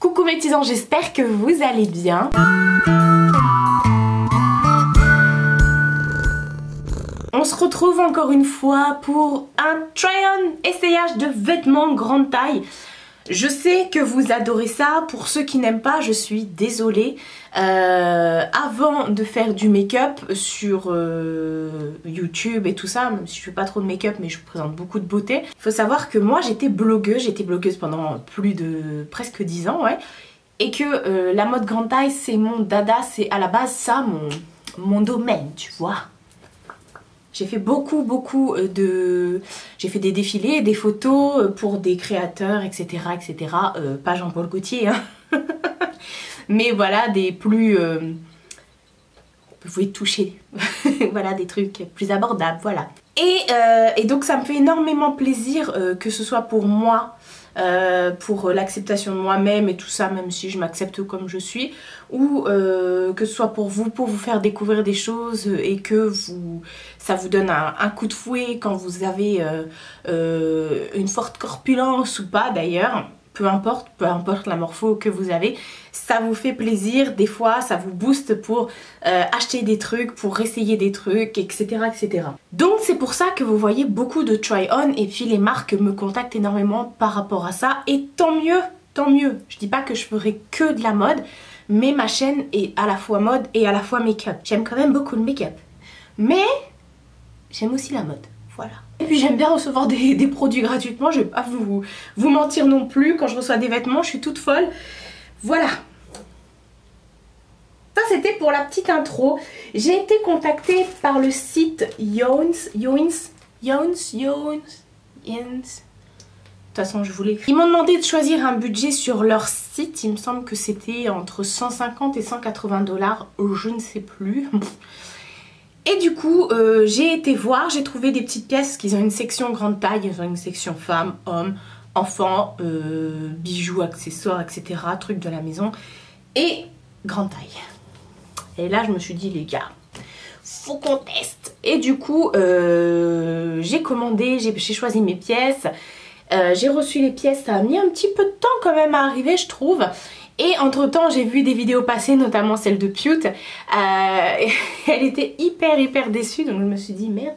Coucou mes petits anges, j'espère que vous allez bien. On se retrouve encore une fois pour un try-on essayage de vêtements grande taille. Je sais que vous adorez ça, pour ceux qui n'aiment pas, je suis désolée. Avant de faire du make-up sur YouTube et tout ça, même si je fais pas trop de make-up mais je vous présente beaucoup de beauté, il faut savoir que moi j'étais blogueuse pendant plus de presque 10 ans, ouais. Et que la mode grande taille c'est mon dada, c'est à la base ça mon domaine, tu vois. J'ai fait beaucoup j'ai fait des défilés, des photos pour des créateurs, etc. etc. Pas Jean-Paul Gaultier, hein. Mais voilà, des plus... vous pouvez toucher. Voilà, des trucs plus abordables, voilà. Et donc ça me fait énormément plaisir que ce soit pour moi, pour l'acceptation de moi-même et tout ça, même si je m'accepte comme je suis, ou que ce soit pour vous faire découvrir des choses et que ça vous donne un coup de fouet quand vous avez une forte corpulence ou pas d'ailleurs. Peu importe la morpho que vous avez, ça vous fait plaisir, des fois ça vous booste pour acheter des trucs, pour essayer des trucs, etc. etc. Donc c'est pour ça que vous voyez beaucoup de try-on et puis les marques me contactent énormément par rapport à ça et tant mieux, tant mieux. Je dis pas que je ferai que de la mode, mais ma chaîne est à la fois mode et à la fois make-up. J'aime quand même beaucoup le make-up, mais j'aime aussi la mode, voilà. Et puis j'aime bien recevoir des produits gratuitement, je vais pas vous mentir non plus, quand je reçois des vêtements je suis toute folle. Voilà. Ça c'était pour la petite intro. J'ai été contactée par le site Younes. De toute façon je vous l'écris. Ils m'ont demandé de choisir un budget sur leur site, il me semble que c'était entre 150 et 180 $, je ne sais plus. Et du coup, j'ai été voir, j'ai trouvé des petites pièces, qu'ils ont une section grande taille, ils ont une section femmes, hommes, enfants, bijoux, accessoires, etc. Trucs de la maison. Et grande taille. Et là, je me suis dit, les gars, faut qu'on teste. Et du coup, j'ai commandé, j'ai choisi mes pièces. J'ai reçu les pièces, ça a mis un petit peu de temps quand même à arriver, je trouve. Et entre temps j'ai vu des vidéos passer, notamment celle de Pute. Elle était hyper déçue, donc je me suis dit merde,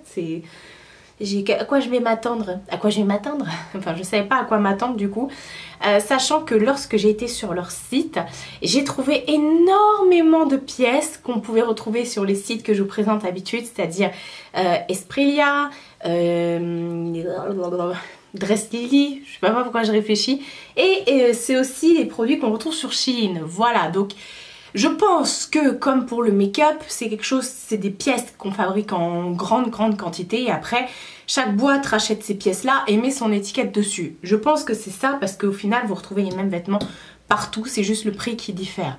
à quoi je vais m'attendre? À quoi je vais m'attendre? Enfin je savais pas à quoi m'attendre du coup. Sachant que lorsque j'ai été sur leur site, j'ai trouvé énormément de pièces qu'on pouvait retrouver sur les sites que je vous présente d'habitude, c'est-à-dire Esprilia, Dress Lily, je sais pas pourquoi je réfléchis, et c'est aussi les produits qu'on retrouve sur Shein. Voilà, donc je pense que comme pour le make-up, c'est quelque chose, c'est des pièces qu'on fabrique en grande quantité et après chaque boîte rachète ces pièces là et met son étiquette dessus. Je pense que c'est ça parce qu'au final vous retrouvez les mêmes vêtements partout, c'est juste le prix qui diffère.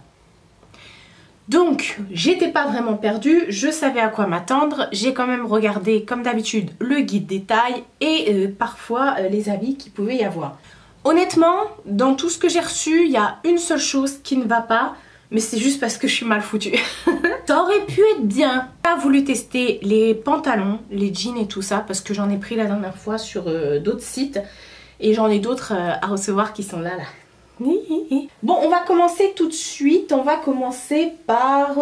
Donc j'étais pas vraiment perdue, je savais à quoi m'attendre, j'ai quand même regardé comme d'habitude le guide des tailles et parfois les habits qu'il pouvait y avoir. Honnêtement, dans tout ce que j'ai reçu, il y a une seule chose qui ne va pas, mais c'est juste parce que je suis mal foutue. Ça aurait pu être bien. J'ai pas voulu tester les pantalons, les jeans et tout ça parce que j'en ai pris la dernière fois sur d'autres sites et j'en ai d'autres à recevoir qui sont là. Bon, on va commencer tout de suite. On va commencer par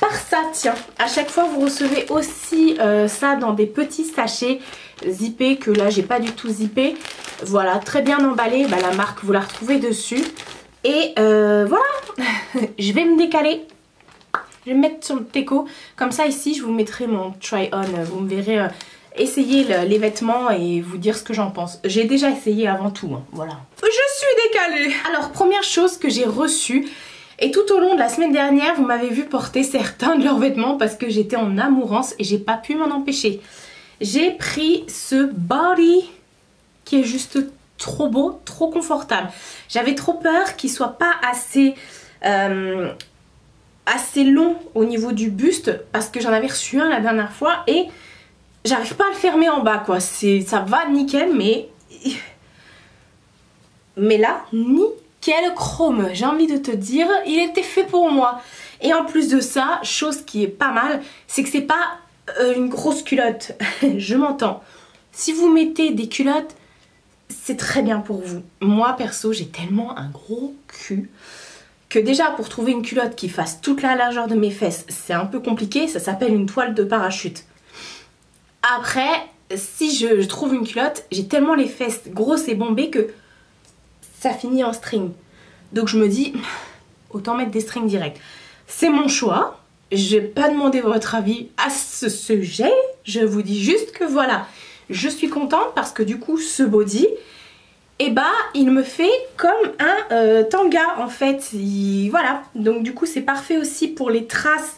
ça. Tiens, à chaque fois vous recevez aussi ça dans des petits sachets zippés que là j'ai pas du tout zippé. Voilà, très bien emballé. Bah, la marque vous la retrouvez dessus. Et voilà. Je vais me décaler. Je vais me mettre sur le teco. Comme ça ici je vous mettrai mon try on. Vous me verrez essayer les vêtements et vous dire ce que j'en pense. J'ai déjà essayé avant tout, hein. Voilà. Je suis décalée. Alors première chose que j'ai reçue, et tout au long de la semaine dernière vous m'avez vu porter certains de leurs vêtements parce que j'étais en amourance et j'ai pas pu m'en empêcher. J'ai pris ce body qui est juste trop beau, trop confortable. J'avais trop peur qu'il soit pas assez long au niveau du buste parce que j'en avais reçu un la dernière fois et j'arrive pas à le fermer en bas quoi. Ça va nickel mais là nickel chrome. J'ai envie de te dire, il était fait pour moi. Et en plus de ça, chose qui est pas mal, c'est que c'est pas une grosse culotte. Je m'entends. Si vous mettez des culottes c'est très bien pour vous. Moi perso j'ai tellement un gros cul que déjà pour trouver une culotte qui fasse toute la largeur de mes fesses c'est un peu compliqué, ça s'appelle une toile de parachute. Après si je trouve une culotte, j'ai tellement les fesses grosses et bombées que ça finit en string. Donc je me dis autant mettre des strings directs. C'est mon choix, je vais pas demander votre avis à ce sujet, je vous dis juste que voilà, je suis contente parce que du coup ce body, et bah il me fait comme un tanga en fait, voilà, donc du coup c'est parfait aussi pour les traces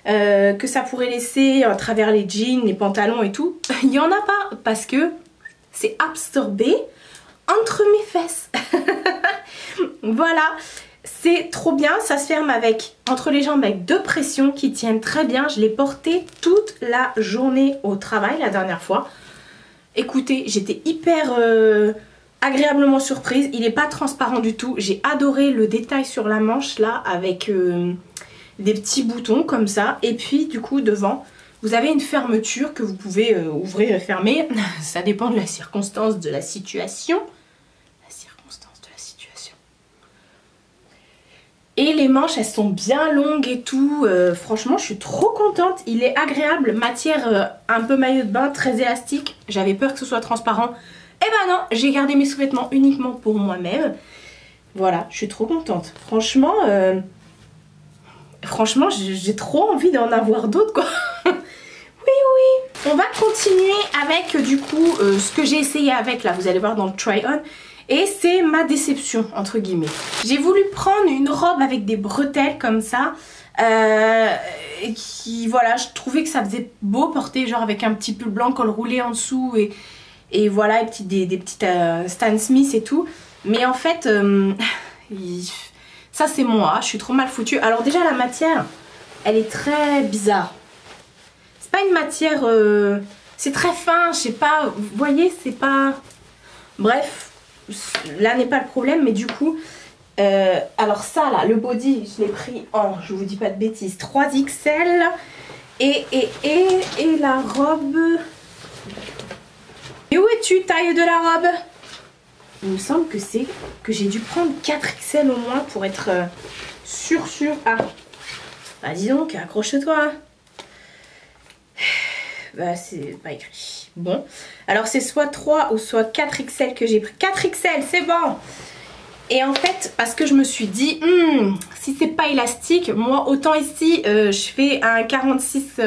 que ça pourrait laisser à travers les jeans, les pantalons et tout. Il n'y en a pas parce que c'est absorbé entre mes fesses. Voilà, c'est trop bien, ça se ferme avec entre les jambes avec 2 pressions qui tiennent très bien. Je l'ai porté toute la journée au travail la dernière fois. Écoutez, j'étais hyper agréablement surprise. Il n'est pas transparent du tout. J'ai adoré le détail sur la manche là avec des petits boutons comme ça. Et puis du coup devant, vous avez une fermeture que vous pouvez ouvrir et fermer. Ça dépend de la circonstance de la situation. Et les manches elles sont bien longues et tout, franchement je suis trop contente, il est agréable, matière un peu maillot de bain, très élastique, j'avais peur que ce soit transparent. Et ben non, j'ai gardé mes sous-vêtements uniquement pour moi-même. Voilà, je suis trop contente, franchement j'ai trop envie d'en avoir d'autres quoi. Oui oui. On va continuer avec du coup ce que j'ai essayé avec là, vous allez voir dans le try-on. Et c'est ma déception entre guillemets. J'ai voulu prendre une robe avec des bretelles comme ça. Qui voilà, je trouvais que ça faisait beau porter genre avec un petit pull blanc col roulé en dessous. Et voilà, des petites Stan Smith et tout. Mais en fait, ça c'est moi, je suis trop mal foutue. Alors déjà la matière, elle est très bizarre. C'est pas une matière... c'est très fin, je sais pas, vous voyez, c'est pas... Bref. Là n'est pas le problème, mais du coup alors ça là, le body je l'ai pris en, je vous dis pas de bêtises, 3XL et la robe, et où es-tu taille de la robe? Il me semble que c'est que j'ai dû prendre 4XL au moins pour être sûr. Ah bah dis donc, accroche-toi. Bah c'est pas écrit. Bon, alors c'est soit 3 ou soit 4XL que j'ai pris. 4XL, c'est bon. Et en fait, parce que je me suis dit, si c'est pas élastique, moi autant ici, je fais un 46,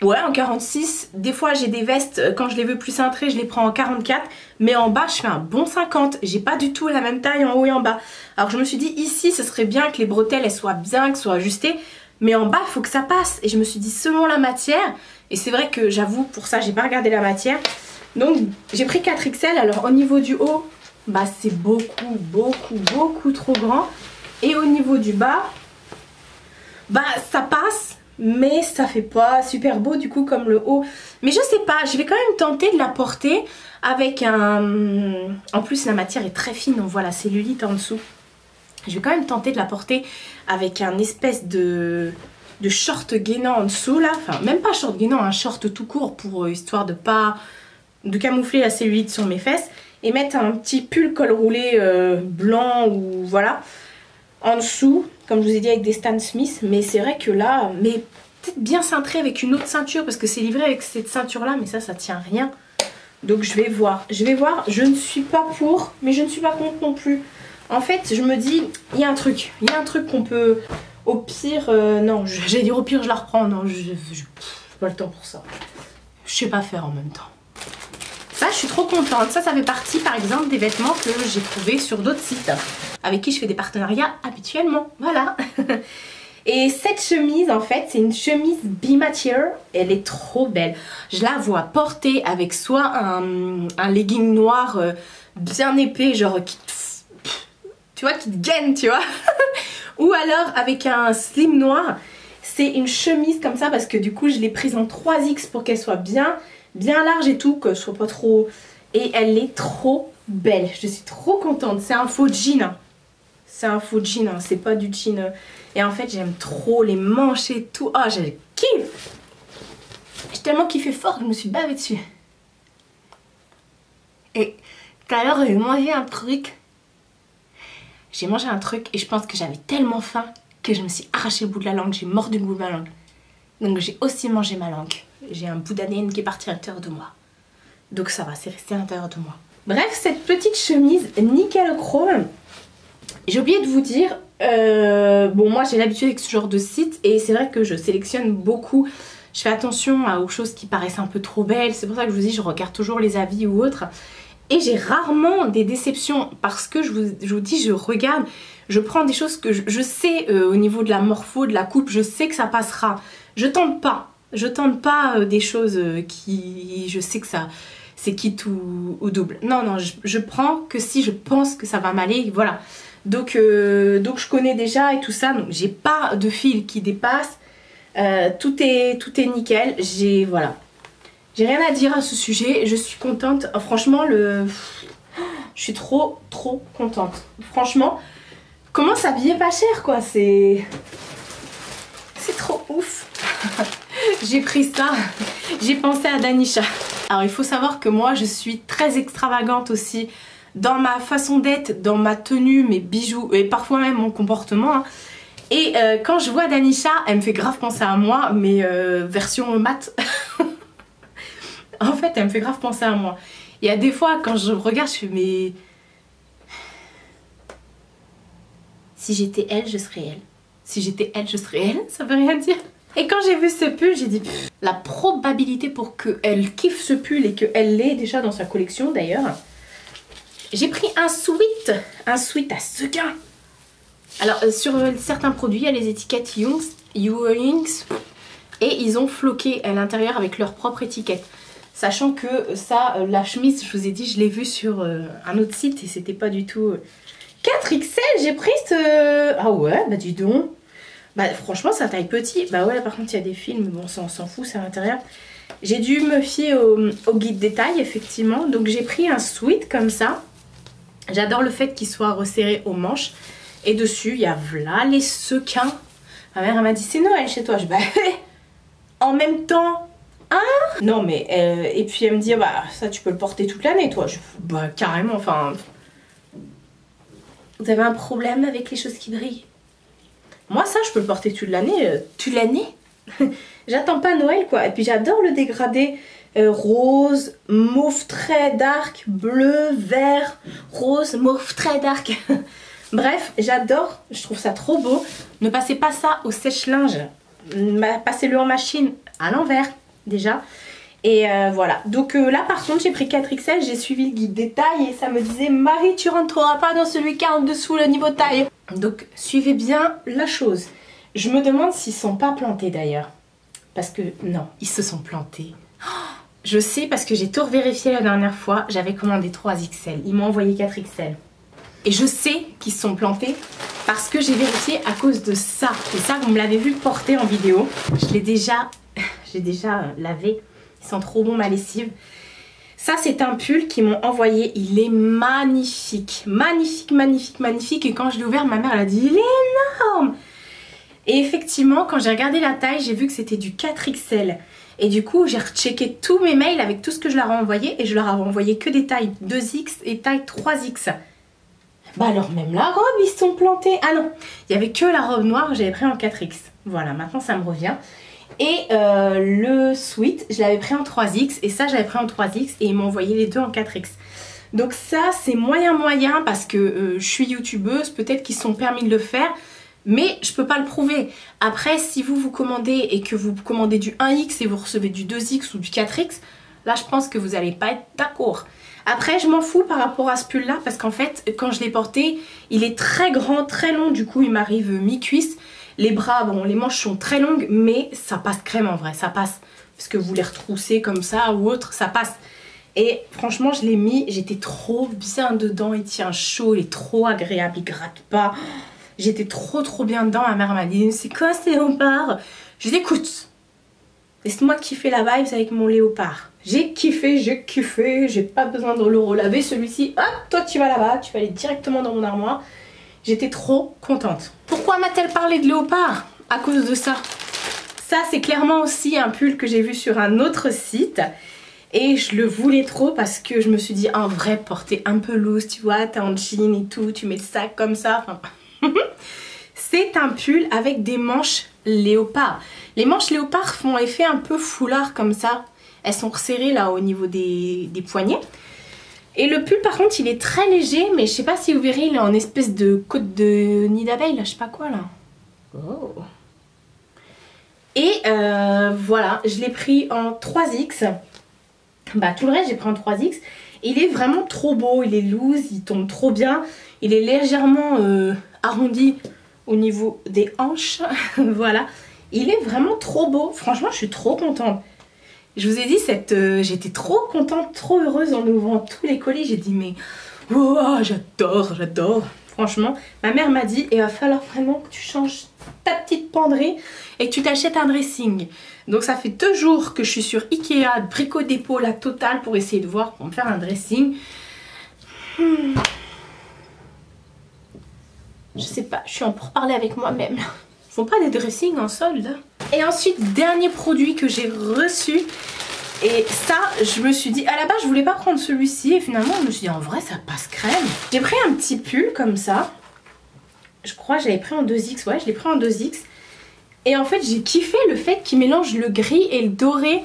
ouais un 46. Des fois j'ai des vestes, quand je les veux plus cintrées, je les prends en 44. Mais en bas, je fais un bon 50. J'ai pas du tout la même taille en haut et en bas. Alors je me suis dit, ici, ce serait bien que les bretelles, elles soient bien, qu'elles soient ajustées. Mais en bas, il faut que ça passe. Et je me suis dit, selon la matière... Et c'est vrai que j'avoue, pour ça, j'ai pas regardé la matière. Donc, j'ai pris 4XL. Alors, au niveau du haut, bah c'est beaucoup trop grand. Et au niveau du bas, bah ça passe. Mais ça fait pas super beau, du coup, comme le haut. Mais je sais pas, je vais quand même tenter de la porter avec un... En plus, la matière est très fine. On voit la cellulite en dessous. Je vais quand même tenter de la porter avec un espèce de short gainant en dessous là, enfin même pas short gainant, un short tout court pour histoire de camoufler la cellulite sur mes fesses et mettre un petit pull col roulé blanc ou voilà en dessous, comme je vous ai dit avec des Stan Smith. Mais c'est vrai que là, mais peut-être bien cintré avec une autre ceinture parce que c'est livré avec cette ceinture là, mais ça tient rien. Donc je vais voir, je ne suis pas pour, mais je ne suis pas contre non plus. En fait je me dis, il y a un truc qu'on peut... Au pire, non, j'allais dire au pire je la reprends, non, j'ai pas le temps pour ça. Je sais pas faire en même temps. Ça, je suis trop contente. Ça fait partie par exemple des vêtements que j'ai trouvés sur d'autres sites avec qui je fais des partenariats habituellement, voilà. Et cette chemise en fait, c'est une chemise bi-matière, elle est trop belle. Je la vois porter avec soit un legging noir bien épais, genre qui tu vois, qui te gaine, tu vois. Ou alors avec un slim noir. C'est une chemise comme ça parce que du coup je l'ai prise en 3X pour qu'elle soit bien large et tout, que ce soit pas trop... Et elle est trop belle, je suis trop contente. C'est un faux jean, c'est un faux jean, hein. C'est pas du jean. Et en fait j'aime trop les manches et tout. Oh, je kiffe. J'ai tellement kiffé fort que je me suis bavée dessus. Et tout à l'heure j'ai mangé un truc. J'ai mangé un truc et je pense que j'avais tellement faim que je me suis arraché le bout de la langue, j'ai mordu le bout de ma langue. Donc j'ai aussi mangé ma langue. J'ai un bout d'ADN qui est parti à l'intérieur de moi. Donc ça va, c'est resté à l'intérieur de moi. Bref, cette petite chemise nickel chrome. J'ai oublié de vous dire, bon moi j'ai l'habitude avec ce genre de site et c'est vrai que je sélectionne beaucoup. Je fais attention aux choses qui paraissent un peu trop belles. C'est pour ça que je vous dis, je regarde toujours les avis ou autres. Et j'ai rarement des déceptions parce que je vous dis, je regarde, je prends des choses que je sais au niveau de la morpho, de la coupe, je sais que ça passera. Je tente pas des choses qui, je sais que ça, c'est quitte ou double. Non, non, je prends que si je pense que ça va m'aller, voilà. Donc je connais déjà et tout ça, donc j'ai pas de fil qui dépasse. Tout est nickel, voilà. J'ai rien à dire à ce sujet, je suis contente. Franchement, je suis trop contente. Franchement, comment s'habiller pas cher quoi, c'est trop ouf. J'ai pris ça, j'ai pensé à Danisha. Alors il faut savoir que moi je suis très extravagante aussi dans ma façon d'être, dans ma tenue, mes bijoux et parfois même mon comportement. Hein. Et quand je vois Danisha, elle me fait grave penser à moi, mais version mat. En fait, elle me fait grave penser à moi. Il y a des fois, quand je regarde, je fais mais... Si j'étais elle, je serais elle. Si j'étais elle, je serais elle. Ça veut rien dire. Et quand j'ai vu ce pull, j'ai dit... La probabilité pour qu'elle kiffe ce pull et qu'elle l'ait déjà dans sa collection d'ailleurs. J'ai pris un sweat à sequins. Alors, sur certains produits, il y a les étiquettes Ewings. Et ils ont floqué à l'intérieur avec leur propre étiquette. Sachant que ça, la chemise, je vous ai dit, je l'ai vue sur un autre site et c'était pas du tout... 4XL, j'ai pris ce... Ah ouais, bah dis donc. Bah franchement, ça taille petit. Bah ouais, par contre, il y a des fils, mais bon, ça on s'en fout, c'est à l'intérieur. J'ai dû me fier au guide détail, effectivement. Donc j'ai pris un sweat comme ça. J'adore le fait qu'il soit resserré aux manches. Et dessus, il y a voilà les sequins. Ma mère, elle m'a dit, c'est Noël chez toi. Je dis, bah en même temps... Hein? Non mais et puis elle me dit bah ça tu peux le porter toute l'année toi. Bah carrément, enfin vous avez un problème avec les choses qui brillent? Moi ça je peux le porter toute l'année. J'attends pas Noël quoi. Et puis j'adore le dégradé rose, mauve très dark, bleu, vert, rose, mauve très dark. Bref, j'adore, je trouve ça trop beau. Ne passez pas ça au sèche-linge, passez-le en machine à l'envers déjà. Et voilà, donc là par contre j'ai pris 4XL, j'ai suivi le guide des tailles et ça me disait Marie tu rentreras pas dans celui qui est en dessous le niveau taille. Donc suivez bien la chose. Je me demande s'ils sont pas plantés d'ailleurs, parce que non, ils se sont plantés. Je sais parce que j'ai tout vérifié la dernière fois, j'avais commandé 3XL, ils m'ont envoyé 4XL. Et je sais qu'ils se sont plantés parce que j'ai vérifié à cause de ça. Et ça vous me l'avez vu porter en vidéo, je l'ai déjà... J'ai déjà lavé, ils sont trop bons ma lessive. Ça c'est un pull qu'ils m'ont envoyé, il est magnifique. Magnifique, magnifique, magnifique. Et quand je l'ai ouvert, ma mère elle a dit il est énorme. Et effectivement quand j'ai regardé la taille, j'ai vu que c'était du 4XL. Et du coup j'ai rechecké tous mes mails avec tout ce que je leur ai envoyé. Et je leur ai envoyé que des tailles 2X et taille 3X. Bah alors même la robe ils se sont plantés. Ah non, il n'y avait que la robe noire que j'avais pris en 4X. Voilà, maintenant ça me revient. Et le sweat, je l'avais pris en 3X et ça j'avais pris en 3X et ils m'ont envoyé les deux en 4X. Donc ça c'est moyen parce que je suis youtubeuse, peut-être qu'ils se sont permis de le faire, mais je peux pas le prouver. Après si vous commandez et que vous commandez du 1X et vous recevez du 2X ou du 4X, là je pense que vous n'allez pas être d'accord. Après je m'en fous par rapport à ce pull là parce qu'en fait quand je l'ai porté, il est très grand, très long, du coup il m'arrive mi-cuisse. Les bras, bon, les manches sont très longues, mais ça passe crème en vrai, ça passe. Parce que vous les retroussez comme ça ou autre, ça passe. Et franchement, je l'ai mis, j'étais trop bien dedans, il tient chaud, il est trop agréable, il gratte pas. J'étais trop bien dedans, ma mère m'a dit, c'est quoi ce léopard? Je dis, écoute, laisse-moi kiffer la vibes avec mon léopard. J'ai kiffé, j'ai pas besoin de le relaver, celui-ci, hop, toi tu vas là-bas, tu vas aller directement dans mon armoire. J'étais trop contente. Pourquoi m'a-t-elle parlé de léopard? À cause de ça. Ça, c'est clairement aussi un pull que j'ai vu sur un autre site. Et je le voulais trop parce que je me suis dit en vrai porter un peu loose, tu vois, t'es en jean et tout, tu mets le sac comme ça. Enfin... C'est un pull avec des manches léopard. Les manches léopard font effet un peu foulard comme ça. Elles sont resserrées là au niveau des poignets. Et le pull par contre il est très léger, mais je sais pas si vous verrez, il est en espèce de côte de nid d'abeille là, je sais pas quoi là. Oh. Et voilà, je l'ai pris en 3X. Bah tout le reste j'ai pris en 3X. Il est vraiment trop beau, il est loose, il tombe trop bien. Il est légèrement arrondi au niveau des hanches. Voilà, il est vraiment trop beau. Franchement je suis trop contente. Je vous ai dit, j'étais trop contente, trop heureuse en ouvrant tous les colis. J'ai dit mais oh, j'adore, j'adore. Franchement, ma mère m'a dit il va falloir vraiment que tu changes ta petite penderie et que tu t'achètes un dressing. Donc ça fait 2 jours que je suis sur Ikea, Brico Dépôt, la totale, pour essayer de voir, pour me faire un dressing. Je sais pas, je suis en pourparlers avec moi-même. Ils font pas des dressings en solde. Et ensuite, dernier produit que j'ai reçu. Et ça, je me suis dit, à la base, je voulais pas prendre celui-ci. Et finalement, je me suis dit, en vrai, ça passe crème. J'ai pris un petit pull comme ça. Je crois que j'avais pris en 2X. Ouais, je l'ai pris en 2X. Et en fait, j'ai kiffé le fait qu'il mélange le gris et le doré.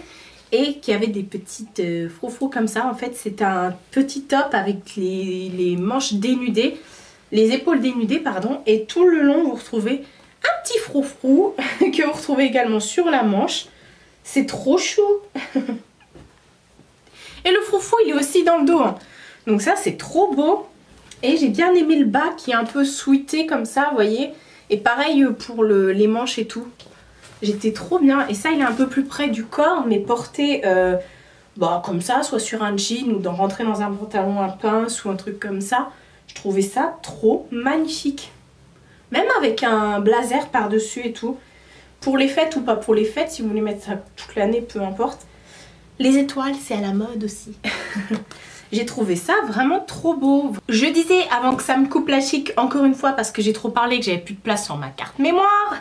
Et qu'il y avait des petites froufrous comme ça. En fait, c'est un petit top avec les manches dénudées. Les épaules dénudées, pardon. Et tout le long, vous retrouvez un petit froufrou que vous retrouvez également sur la manche. C'est trop chou. Et le froufrou il est aussi dans le dos, hein. Donc ça c'est trop beau. Et j'ai bien aimé le bas qui est un peu sweaté comme ça, vous voyez. Et pareil pour les manches et tout. J'étais trop bien. Et ça il est un peu plus près du corps, mais porté comme ça, soit sur un jean ou rentrer dans un pantalon à pince ou un truc comme ça. Je trouvais ça trop magnifique. Même avec un blazer par-dessus et tout. Pour les fêtes ou pas pour les fêtes, si vous voulez mettre ça toute l'année, peu importe. Les étoiles, c'est à la mode aussi. J'ai trouvé ça vraiment trop beau. Je disais, avant que ça me coupe la chic, encore une fois, parce que j'ai trop parlé, que j'avais plus de place sur ma carte mémoire.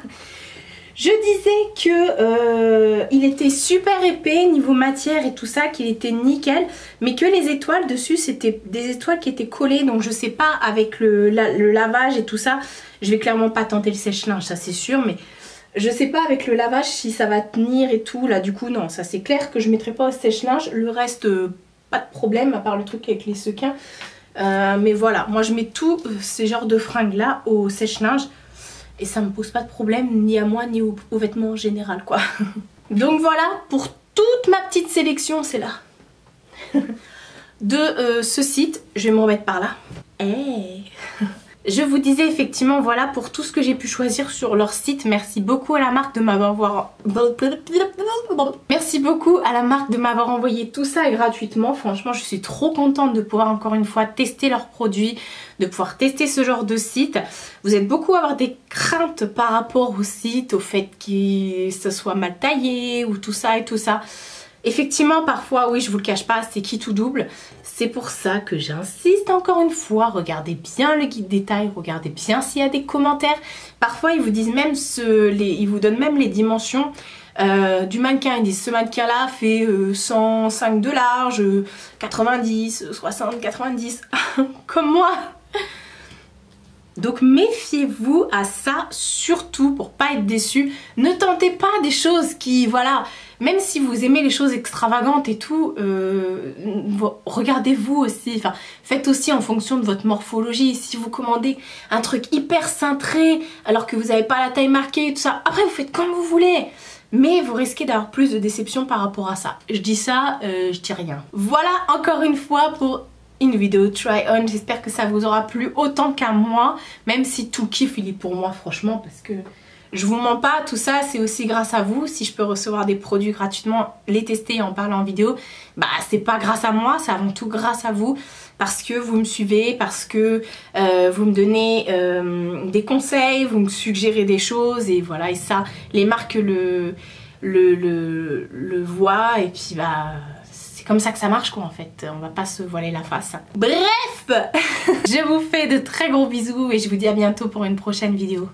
Je disais que il était super épais niveau matière et tout ça, qu'il était nickel, mais que les étoiles dessus c'était des étoiles qui étaient collées, donc je sais pas avec le lavage et tout ça, je vais clairement pas tenter le sèche-linge, ça c'est sûr, mais je sais pas avec le lavage si ça va tenir et tout, là du coup non, ça c'est clair que je mettrai pas au sèche-linge, le reste pas de problème à part le truc avec les sequins, mais voilà, moi je mets tous ces genres de fringues là au sèche-linge. Et ça me pose pas de problème ni à moi ni aux vêtements en général quoi. Donc voilà pour toute ma petite sélection, c'est là. De ce site, je vais me remettre par là. Hey. Je vous disais effectivement voilà pour tout ce que j'ai pu choisir sur leur site. Merci beaucoup à la marque de m'avoir envoyé tout ça gratuitement. Franchement je suis trop contente de pouvoir encore une fois tester leurs produits, de pouvoir tester ce genre de site. Vous êtes beaucoup à avoir des craintes par rapport au site, au fait que ce soit mal taillé ou tout ça et tout ça. Effectivement parfois oui je vous le cache pas, c'est qui tout double. C'est pour ça que j'insiste encore une fois, regardez bien le guide détail, regardez bien s'il y a des commentaires. Parfois ils vous disent même ils vous donnent même les dimensions du mannequin. Ils disent ce mannequin là fait 105 de large, 90, 60, 90 comme moi. Donc méfiez-vous à ça surtout pour pas être déçu. Ne tentez pas des choses qui, voilà, même si vous aimez les choses extravagantes et tout, regardez-vous aussi, enfin faites aussi en fonction de votre morphologie. Si vous commandez un truc hyper cintré alors que vous n'avez pas la taille marquée et tout ça, après vous faites comme vous voulez. Mais vous risquez d'avoir plus de déception par rapport à ça. Je dis ça, je dis rien. Voilà encore une fois pour une vidéo try on. J'espère que ça vous aura plu autant qu'à moi, même si tout le kiff il est pour moi franchement, parce que je vous mens pas, tout ça c'est aussi grâce à vous. Si je peux recevoir des produits gratuitement, les tester et en parler en vidéo, bah c'est pas grâce à moi, c'est avant tout grâce à vous, parce que vous me suivez, parce que vous me donnez des conseils, vous me suggérez des choses, et voilà, et ça les marques le voient, et puis bah comme ça que ça marche quoi en fait, on va pas se voiler la face. Bref, je vous fais de très gros bisous et je vous dis à bientôt pour une prochaine vidéo.